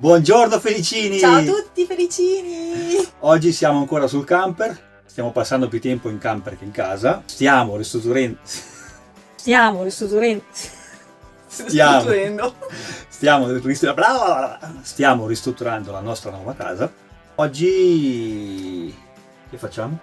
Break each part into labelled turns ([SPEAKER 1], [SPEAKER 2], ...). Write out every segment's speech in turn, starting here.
[SPEAKER 1] Buongiorno Felicini!
[SPEAKER 2] Ciao a tutti Felicini!
[SPEAKER 1] Oggi siamo ancora sul camper, stiamo passando più tempo in camper che in casa, stiamo ristrutturando la nostra nuova casa. Oggi che facciamo?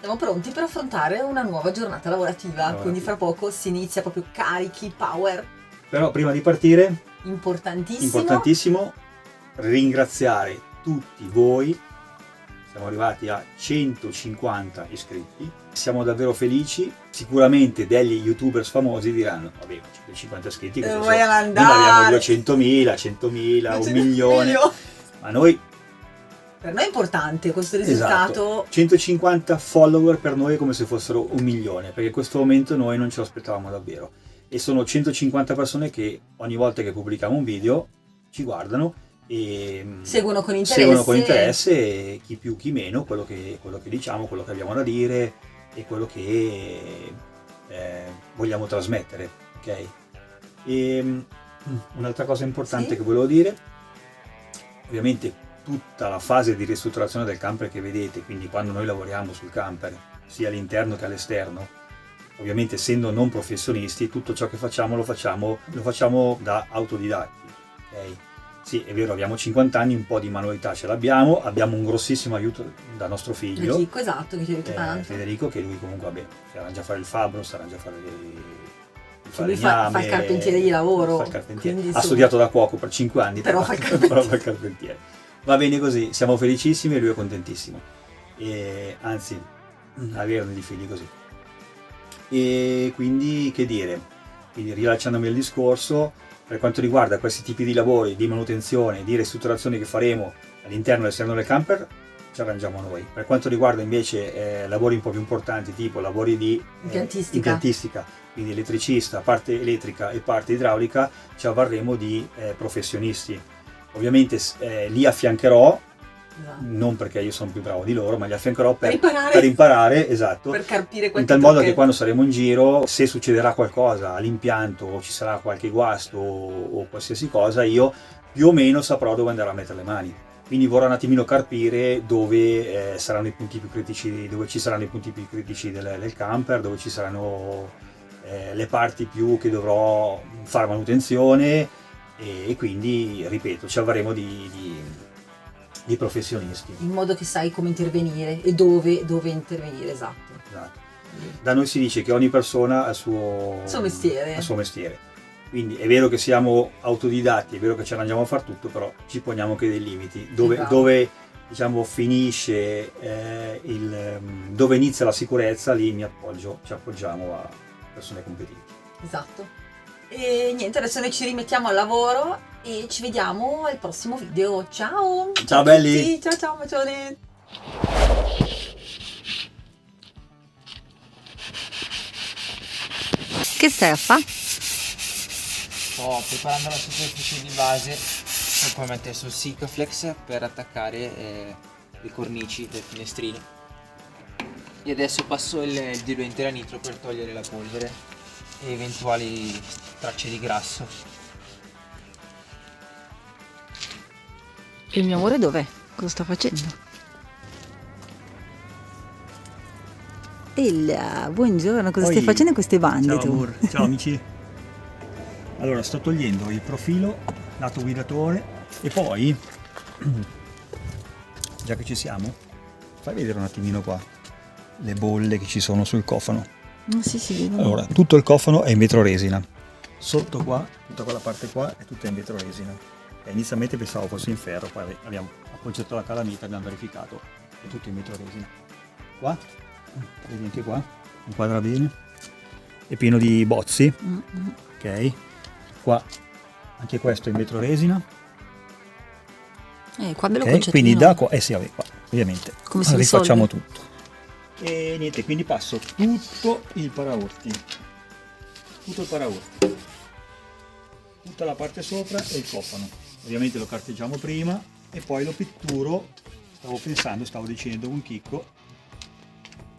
[SPEAKER 2] Siamo pronti per affrontare una nuova giornata lavorativa, quindi fra poco si inizia proprio carichi, power.
[SPEAKER 1] Però prima di partire,
[SPEAKER 2] importantissimo,
[SPEAKER 1] ringraziare tutti voi. Siamo arrivati a 150 iscritti, siamo davvero felici. Sicuramente degli youtubers famosi diranno: vabbè, 150 iscritti,
[SPEAKER 2] dove
[SPEAKER 1] noi abbiamo 200.000, 100.000, 1 milione. Ma noi,
[SPEAKER 2] per noi è importante questo risultato.
[SPEAKER 1] Esatto. 150 follower per noi è come se fossero 1 milione, perché in questo momento noi non ce lo aspettavamo davvero. E sono 150 persone che ogni volta che pubblichiamo un video ci guardano e
[SPEAKER 2] seguono con interesse,
[SPEAKER 1] e chi più chi meno quello che diciamo, quello che abbiamo da dire e quello che vogliamo trasmettere, ok? E un'altra cosa importante che volevo dire, ovviamente tutta la fase di ristrutturazione del camper che vedete, quindi quando noi lavoriamo sul camper sia all'interno che all'esterno, ovviamente essendo non professionisti, tutto ciò che facciamo lo facciamo da autodidatti, ok? Sì, è vero, abbiamo 50 anni, un po' di manualità ce l'abbiamo, abbiamo un grossissimo aiuto da nostro figlio.
[SPEAKER 2] Federico, esatto, che ci aiuta tanto.
[SPEAKER 1] Federico, che lui comunque, vabbè, si arrangia a fare il fabbro, si arrangia a fare
[SPEAKER 2] lui fa il carpentiere di lavoro.
[SPEAKER 1] Ha studiato da cuoco per 5 anni,
[SPEAKER 2] però fa il
[SPEAKER 1] carpentiere. Va bene così, siamo felicissimi e lui è contentissimo. E, anzi, averne di figli così. E quindi, che dire, quindi rilasciandomi il discorso, per quanto riguarda questi tipi di lavori, di manutenzione, di ristrutturazione che faremo all'interno e all'esterno del camper, ci arrangiamo noi. Per quanto riguarda invece lavori un po' più importanti, tipo lavori di impiantistica, quindi elettricista, parte elettrica e parte idraulica, ci avvarremo di professionisti. Ovviamente li affiancherò, non perché io sono più bravo di loro, ma li affiancherò per imparare, esatto,
[SPEAKER 2] per carpire
[SPEAKER 1] in tal modo che quando saremo in giro, se succederà qualcosa all'impianto o ci sarà qualche guasto o qualsiasi cosa, io più o meno saprò dove andare a mettere le mani. Quindi vorrò un attimino carpire dove saranno i punti più critici, dove ci saranno i punti più critici del camper, dove ci saranno le parti più che dovrò fare manutenzione, e quindi, ripeto, ci avvaremo di professionisti.
[SPEAKER 2] In modo che sai come intervenire e dove intervenire, esatto.
[SPEAKER 1] Da noi si dice che ogni persona ha il suo mestiere. Quindi è vero che siamo autodidatti, è vero che ci arrangiamo a far tutto, però ci poniamo anche dei limiti. Dove diciamo finisce dove inizia la sicurezza, lì ci appoggiamo a persone competenti.
[SPEAKER 2] Esatto. E niente, adesso noi ci rimettiamo al lavoro e ci vediamo al prossimo video. Ciao!
[SPEAKER 1] Ciao belli!
[SPEAKER 2] Ciao, bacione!
[SPEAKER 3] Che stai a fare?
[SPEAKER 4] Sto preparando la superficie di base e poi mettere sul Sikaflex per attaccare le cornici del finestrino. E adesso passo il diluente a nitro per togliere la polvere e eventuali tracce di grasso.
[SPEAKER 3] Il mio amore dov'è? Cosa sta facendo? Ella, buongiorno, cosa stai facendo in queste bande?
[SPEAKER 1] Ciao
[SPEAKER 3] tu?
[SPEAKER 1] amore, ciao amici. Allora, sto togliendo il profilo lato guidatore e poi, già che ci siamo, fai vedere un attimino qua le bolle che ci sono sul cofano.
[SPEAKER 3] Sì.
[SPEAKER 1] Allora, tutto il cofano è in vetroresina. Sotto qua, tutta quella parte qua è tutta in vetroresina. E inizialmente pensavo fosse in ferro, poi abbiamo appoggiato la calamita, abbiamo verificato, è tutto in vetroresina. Qua, vedi anche qua, inquadra bene, è pieno di bozzi, ok? Qua, anche questo è in vetroresina.
[SPEAKER 3] Qua bello
[SPEAKER 1] okay? Quindi da qua, sì, vabbè, qua, ovviamente,
[SPEAKER 3] come si
[SPEAKER 1] rifacciamo tutto. E niente, quindi passo tutto il paraurti, tutta la parte sopra e il cofano. Ovviamente lo carteggiamo prima e poi lo pitturo, stavo dicendo con Chicco,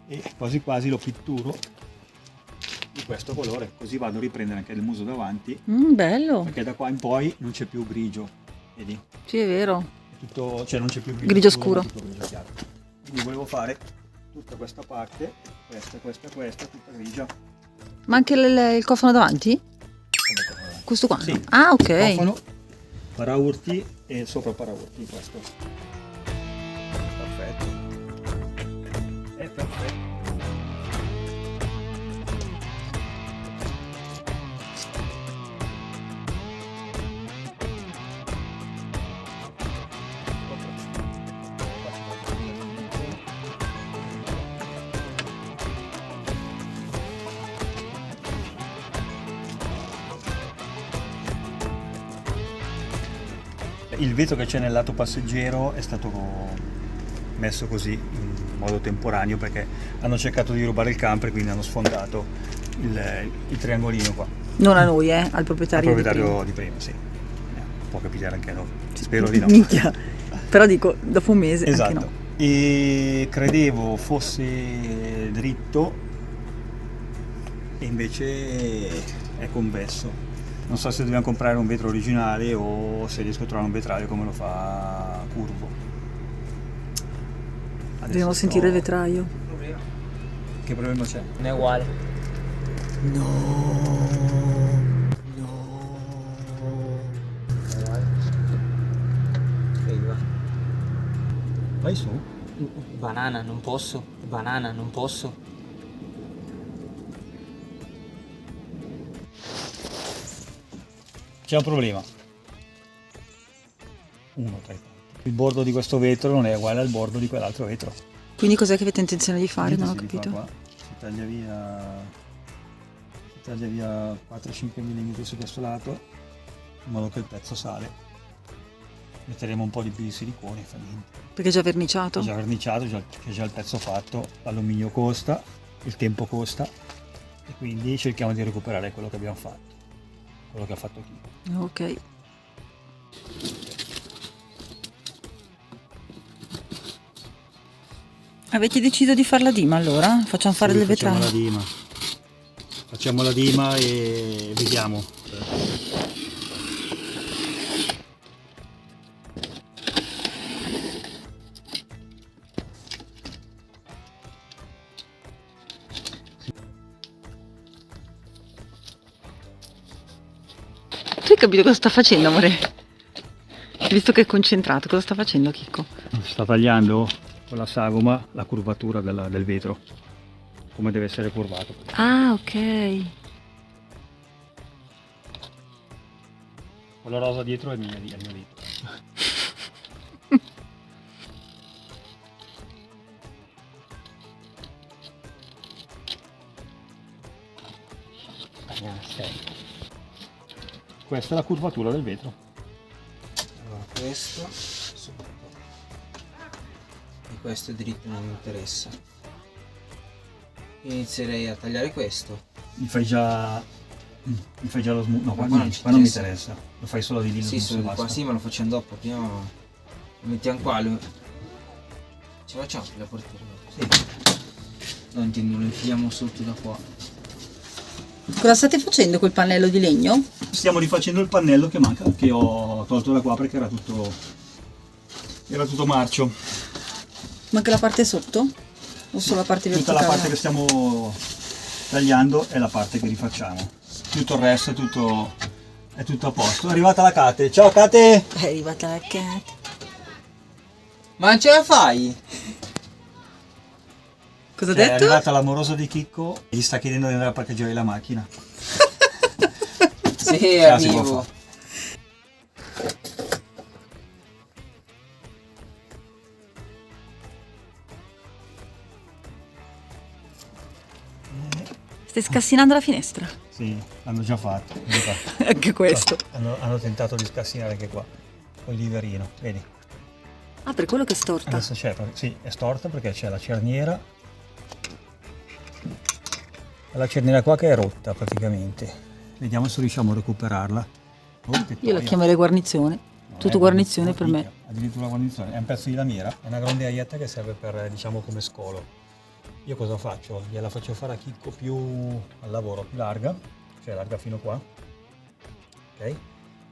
[SPEAKER 1] e quasi quasi lo pitturo di questo colore, così vado a riprendere anche il muso davanti,
[SPEAKER 3] bello,
[SPEAKER 1] perché da qua in poi non c'è più grigio, vedi?
[SPEAKER 3] Sì, è vero.
[SPEAKER 1] È tutto, cioè non c'è più
[SPEAKER 3] Grigio scuro.
[SPEAKER 1] ma è tutto grigio chiaro. Quindi volevo fare tutta questa parte, questa, tutta grigia.
[SPEAKER 3] Ma anche il cofano davanti? Questo qua?
[SPEAKER 1] Sì.
[SPEAKER 3] Ah, ok.
[SPEAKER 1] Cofano, paraurti e sopra paraurti questo. Perfetto. È perfetto. Il vetro che c'è nel lato passeggero è stato messo così in modo temporaneo perché hanno cercato di rubare il camper, quindi hanno sfondato il triangolino qua.
[SPEAKER 3] Non a noi, al
[SPEAKER 1] Il
[SPEAKER 3] proprietario.
[SPEAKER 1] proprietario di prima, sì. Può capitare anche a noi. Spero di no.
[SPEAKER 3] Minchia. Però dico, dopo un mese
[SPEAKER 1] Esatto.
[SPEAKER 3] anche no.
[SPEAKER 1] E credevo fosse dritto e invece è convesso. Non so se dobbiamo comprare un vetro originale o se riesco a trovare un vetraio come lo fa curvo. Adesso
[SPEAKER 3] Dobbiamo sentire il vetraio.
[SPEAKER 1] Che problema c'è?
[SPEAKER 4] Non è uguale.
[SPEAKER 1] Vai su.
[SPEAKER 4] Banana, non posso. Banana, non posso.
[SPEAKER 1] C'è un problema. Uno tra i tanti. Il bordo di questo vetro non è uguale al bordo di quell'altro vetro.
[SPEAKER 3] Quindi cos'è che avete intenzione di fare? Non ho
[SPEAKER 1] Quindi si
[SPEAKER 3] capito.
[SPEAKER 1] fa qua, si taglia via 4-5 mm su questo lato in modo che il pezzo sale. Metteremo un po' di più di silicone, fa niente.
[SPEAKER 3] Perché è già verniciato?
[SPEAKER 1] È già verniciato, c'è già il pezzo fatto, l'alluminio costa, il tempo costa e quindi cerchiamo di recuperare quello che abbiamo fatto, quello che ha fatto chi.
[SPEAKER 3] Ok. Avete deciso di fare la dima allora? Facciamo fare
[SPEAKER 1] Sì,
[SPEAKER 3] le
[SPEAKER 1] facciamo
[SPEAKER 3] vetrate.
[SPEAKER 1] la dima. Facciamo la dima e vediamo.
[SPEAKER 3] Tu hai capito cosa sta facendo, amore? Visto che è concentrato, cosa sta facendo Chicco?
[SPEAKER 1] Sta tagliando con la sagoma la curvatura del vetro, come deve essere curvato.
[SPEAKER 3] Ah, ok.
[SPEAKER 1] Quello rosa dietro è il mio dito. Questa è la curvatura del vetro.
[SPEAKER 4] Allora, questo sotto. E questo dritto non mi interessa. Io inizierei a tagliare questo.
[SPEAKER 1] Mi fai già lo smooth. No, qua,
[SPEAKER 4] Ma
[SPEAKER 1] niente, qua non mi interessa. Lo fai solo di lì.
[SPEAKER 4] Sì, solo di qua, sì, ma lo facciamo dopo. Prima lo mettiamo qua. Ci facciamo la portiera?
[SPEAKER 1] Sì.
[SPEAKER 4] No, intendo, lo infiliamo sotto da qua.
[SPEAKER 3] Cosa state facendo col pannello di legno?
[SPEAKER 1] Stiamo rifacendo il pannello che manca, che ho tolto da qua perché era tutto marcio.
[SPEAKER 3] Manca la parte sotto? O solo la parte
[SPEAKER 1] Tutta
[SPEAKER 3] verticale?
[SPEAKER 1] la parte che stiamo tagliando è la parte che rifacciamo. Tutto il resto è tutto a posto. È arrivata la Kate. Ciao Kate!
[SPEAKER 3] È arrivata la cat.
[SPEAKER 4] Ma non ce la fai?
[SPEAKER 3] Cosa ha
[SPEAKER 1] È
[SPEAKER 3] detto?
[SPEAKER 1] arrivata l'amorosa di Chicco e gli sta chiedendo di andare a parcheggiare la macchina.
[SPEAKER 4] Sì,
[SPEAKER 1] Si può
[SPEAKER 4] arrivo.
[SPEAKER 1] fare.
[SPEAKER 3] Stai scassinando la finestra?
[SPEAKER 1] Sì, l'hanno già fatto.
[SPEAKER 3] Anche questo.
[SPEAKER 1] Hanno tentato di scassinare anche qua. Con il liverino, vedi?
[SPEAKER 3] Ah, per quello che è storta.
[SPEAKER 1] Adesso c'è, sì, è storta perché c'è la cerniera. La cerniera qua che è rotta praticamente. Vediamo se riusciamo a recuperarla. Oh, che
[SPEAKER 3] Io la
[SPEAKER 1] toia.
[SPEAKER 3] chiamerei guarnizione.
[SPEAKER 1] No,
[SPEAKER 3] Tutto
[SPEAKER 1] è
[SPEAKER 3] guarnizione per me.
[SPEAKER 1] Addirittura guarnizione. È un pezzo di lamiera, è una grande aietta che serve per, diciamo, come scolo. Io cosa faccio? Gliela faccio fare a Chicco più al lavoro, più larga, cioè larga fino qua. Ok?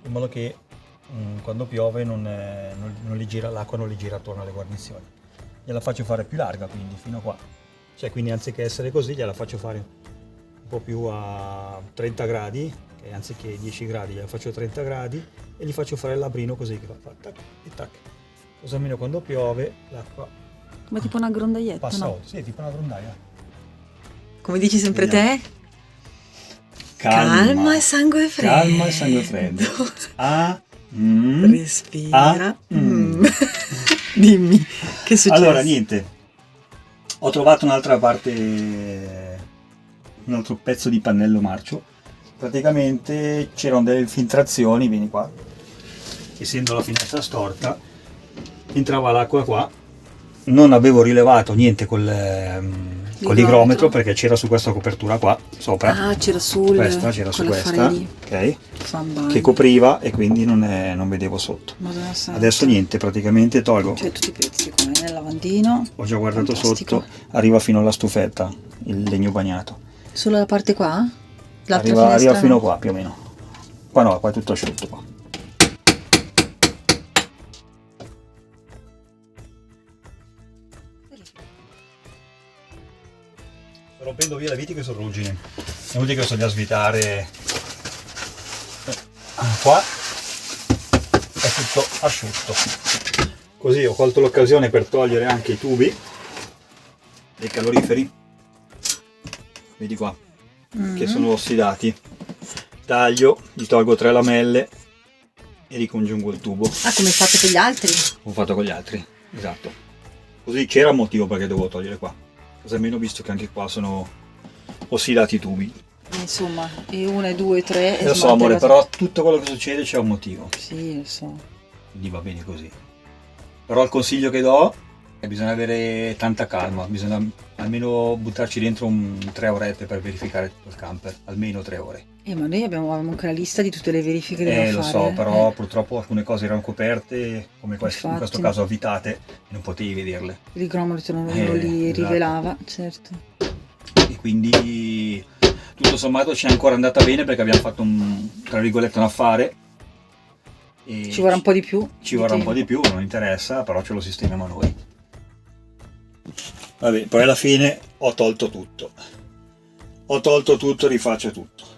[SPEAKER 1] In modo che quando piove non gli gira, l'acqua non gli gira attorno alle guarnizioni. Gliela faccio fare più larga, quindi fino a qua. Cioè, quindi anziché essere così, gliela faccio fare un po' più a 30 gradi, che anziché 10 gradi gliela faccio 30 gradi, e gli faccio fare il labrino così che fa tac e tac. Così almeno quando piove l'acqua
[SPEAKER 3] Ma tipo una grondaglietta,
[SPEAKER 1] passa
[SPEAKER 3] no?
[SPEAKER 1] oltre. Sì, tipo una grondaia.
[SPEAKER 2] Come dici sempre
[SPEAKER 1] Vediamo.
[SPEAKER 2] te? Calma e sangue freddo.
[SPEAKER 1] Calma e sangue freddo.
[SPEAKER 2] Respira. Dimmi, che è successo?
[SPEAKER 1] Allora, niente. Ho trovato un'altra parte, un altro pezzo di pannello marcio. Praticamente c'erano delle infiltrazioni, vieni qua. Essendo la finestra storta, entrava l'acqua qua. Non avevo rilevato niente con l'igrometro perché c'era su questa copertura qua sopra.
[SPEAKER 2] Ah, c'era sul
[SPEAKER 1] C'era su questa, ok,
[SPEAKER 2] Fanbagno.
[SPEAKER 1] che copriva e quindi non vedevo sotto.
[SPEAKER 2] Madonna santa.
[SPEAKER 1] Adesso niente, praticamente tolgo.
[SPEAKER 2] Cioè tutti i pezzi qua nel lavandino.
[SPEAKER 1] Ho già guardato
[SPEAKER 2] Fantastico.
[SPEAKER 1] sotto, arriva fino alla stufetta, il legno bagnato.
[SPEAKER 2] Solo la parte qua? L'altra
[SPEAKER 1] Arriva
[SPEAKER 2] finestra?
[SPEAKER 1] fino qua più o meno. Qua no, qua è tutto asciutto qua. Sto rompendo via la viti che sono ruggine. È inutile che bisogna svitare. Qua è tutto asciutto. Così ho colto l'occasione per togliere anche i tubi dei caloriferi. Vedi qua, che sono ossidati. Taglio, gli tolgo 3 lamelle e ricongiungo il tubo.
[SPEAKER 2] Ah, come fate per gli altri?
[SPEAKER 1] Ho fatto con gli altri, esatto. Così c'era un motivo perché dovevo togliere qua. Così almeno visto che anche qua sono ossidati i tubi.
[SPEAKER 2] Insomma, e 1, 2, 3.
[SPEAKER 1] Lo so amore, però tutto quello che succede c'è un motivo.
[SPEAKER 2] Sì, lo so.
[SPEAKER 1] Quindi va bene così. Però il consiglio che do è bisogna avere tanta calma, bisogna almeno buttarci dentro 3 orette per verificare tutto il camper, almeno 3 ore.
[SPEAKER 2] Ma noi avevamo anche la lista di tutte le verifiche che
[SPEAKER 1] Lo
[SPEAKER 2] dobbiamo
[SPEAKER 1] so,
[SPEAKER 2] fare.
[SPEAKER 1] però purtroppo alcune cose erano coperte, come in questo
[SPEAKER 2] Infatti.
[SPEAKER 1] caso avvitate, e non potevi vederle.
[SPEAKER 2] L'igrometro non li
[SPEAKER 1] esatto.
[SPEAKER 2] rivelava, certo.
[SPEAKER 1] E quindi tutto sommato ci è ancora andata bene perché abbiamo fatto tra virgolette un affare. E
[SPEAKER 2] Ci vorrà un po' di più.
[SPEAKER 1] Ci vorrà un po' di più, non interessa, però ce lo sistemiamo noi. Vabbè, poi alla fine ho tolto tutto. Rifaccio tutto.